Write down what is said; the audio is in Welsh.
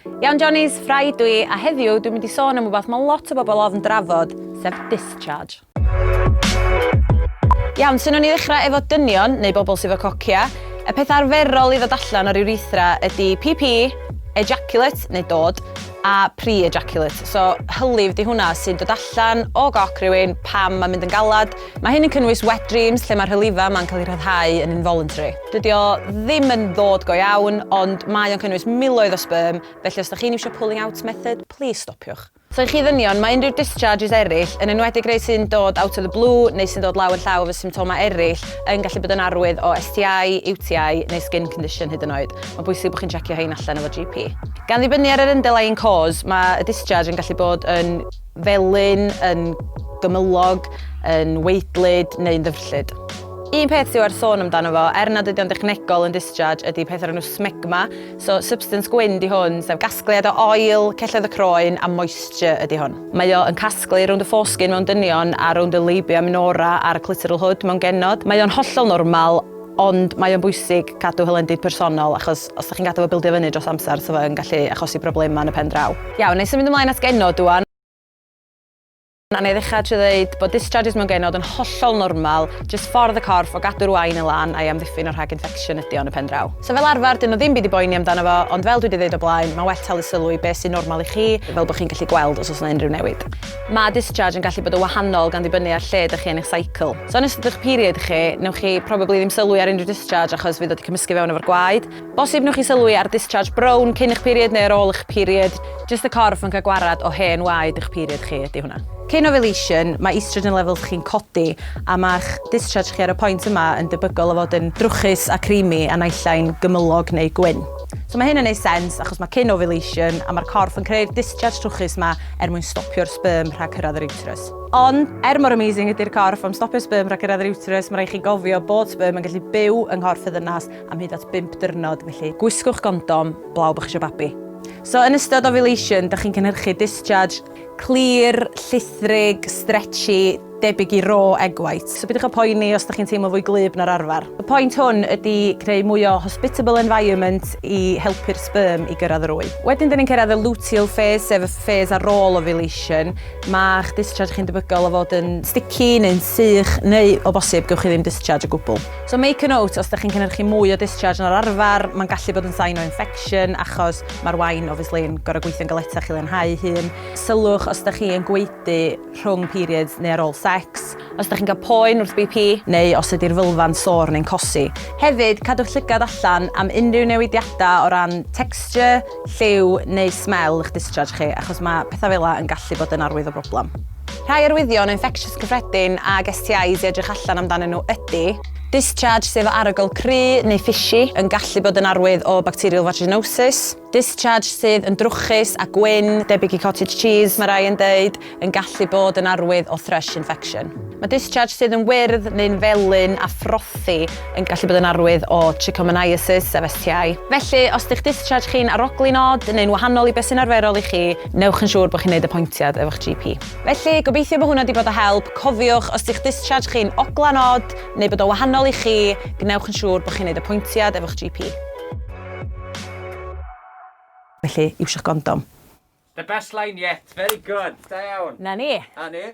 Iawn Johnny's, ffrai dwi, a heddiw dwi'n mynd i sôn am wbath mae lot o bobl ofn drafod, sef discharge. Iawn, so nhw'n i ddechrau efo dynion, neu bobl sydd efo cocia. Y peth arferol i ddod allan o'r urethra ydy PP, ejaculate, neu dod, a pre-ejaculate. So, hylif di hwnna sy'n dod allan o goc rhywun pam mae'n mynd yn galad. Mae hyn yn cynnwys wet dreams, lle mae'r hylifa ma'n cael ei rhyddhau yn involuntary. Dydy o ddim yn ddod go iawn, ond mae o'n cynnwys miloedd o sperm, felly os da chi'n iwsio pulling out method, please stopiwch. So i chi ddynion, mae unrhyw discharges eraill, yn enwedig rei sy'n dod out of the blue neu sy'n dod law yn llaw efo symptoma eraill, yn gallu bod yn arwydd o STI, UTI neu skin condition hyd yn oed. Mae'n bwysig bod chi'n checio hein allan efo GP. Gan ddibynnu ar yr underlying cause, mae y discharge yn gallu bod yn felyn, yn gymylog, yn weidlyd neu'n ddyfrllyd. Un peth sy'n ar sôn amdano fo, nad ydy o'n dechnegol yn discharge, ydy peth o'r enw smegma. So, substance gwyn di hwn, sef gasgliad o oil, celloedd y croen a moisture ydy hwn. Mae o yn casglu rownd y foreskin mewn dynion a rownd y labia minora a'r clitoral hood mewn genod. Mae o'n hollol normal, ond mae o'n bwysig cadw hylendid personol, achos os ydych chi'n gadw fo bildio fyny dros amser, so fe'n gallu achosi problema yn y pen draw. Iawn, nes ymwneud ymlaen at genod wan. A neu ddechrau trwy ddeud bod discharges mewn genod yn hollol normal, jyst ffordd y corff o gadw'r wain y lan a'i amddiffyn o'r rhag infection ydy o'n y pen draw. So fel arfer, dyn nhw ddim byd i boeni amdano fo, ond fel dwi wedi dweud o blaen, mae well talu sylw i beth sy'n normal i chi, fel bod chi'n gallu gweld os oes yna unrhyw newid. Mae discharge yn gallu bod yn wahanol gan ddibynnu ar lle ydych chi yn eich cycle. So yn ystod eich period chi, newch chi probably ddim sylwi ar unrhyw discharge achos fydd wedi cymysgu fewn efo'r gwaed. Bosib newch chi sylwi ar discharge brown cyn eich period neu ar ôl eich period, jyst y corff yn cael gwarad o hen waed eich period chi ydy hwnna. Cyn ovulation, mae estrogen levels chi'n codi a mae'ch discharge chi ar y pwynt yma yn debygol o fod yn drwchus a creamy a naillai'n gymylog neu gwyn. So mae hyn yn neud sens achos mae cyn ovulation a mae'r corff yn creu'r discharge drwchus yma mwyn stopio'r sperm rhag cyrraedd yr uterus. Ond, mor amazing ydy'r corff am stopio'r sperm rhag cyrraedd yr uterus, mae rhaid chi gofio bod sperm yn gallu byw yng nghorff y ddynas am hyd at 5 diwrnod, felly gwisgwch gondom, blaw bych eisiau babi. So, yn ystod ovulation, da chi'n cynhyrchu discharge Clir, llithrig, stretchy, debyg i raw egg white. So bydwch o poeni os da chi'n teimlo fwy glyb na'r arfer. Y pwynt hwn ydy creu mwy o hospitable environment i helpu'r sperm i gyrraedd yr wy. Wedyn dyn ni'n cyrraedd y luteal phase, sef y phase ar ôl ovulation. Mae'ch discharge chi'n debygol o fod yn sticky neu'n sych, neu o bosib gewch chi ddim discharge o gwbl. So make a note, os da chi'n cynhyrchu mwy o discharge na'r arfer, mae'n gallu bod yn sign o infection achos mae'r wain obviously yn gorau gweithio'n galetach i lenhau hun. Sylwch os da chi yn gweudu rhwng periods neu ar ôl sex, os da chi'n cael poen wrth BP, neu os ydy'r fylfa'n sôr neu'n cosi. Hefyd, cadwch llygad allan am unrhyw newidiadau o ran texture, lliw neu smell eich discharge chi, achos mae pethau fel yn gallu bod yn arwydd o broblem. Rhai arwyddion infectious cyffredin ag STIs i edrych allan amdanyn nhw ydy discharge sef o arogl cry neu fishy yn gallu bod yn arwydd o bacterial vaginosis. Discharge sydd yn drwchus a gwyn, debyg i cottage cheese, mae rai yn deud, yn gallu bod yn arwydd o thrush infection. Mae discharge sydd yn wyrdd neu'n felyn a frothy yn gallu bod yn arwydd o trichomoniasis sef STI. Felly, os ydych discharge chi'n aroglu'n od neu'n wahanol i beth sy'n arferol i chi, newch yn siŵr bod chi'n neud apwyntiad efo'ch GP. Felly, gobeithio bod hwnna wedi bod o help. Cofiwch, os ydych discharge chi'n ogla'n od neu bod o wahanol i chi, gnewch yn siŵr bod chi'n neud apwyntiad efo'ch GP. Felly, iwsiwch gondom. The best line yet. Very good. Da iawn. Na ni. A ni.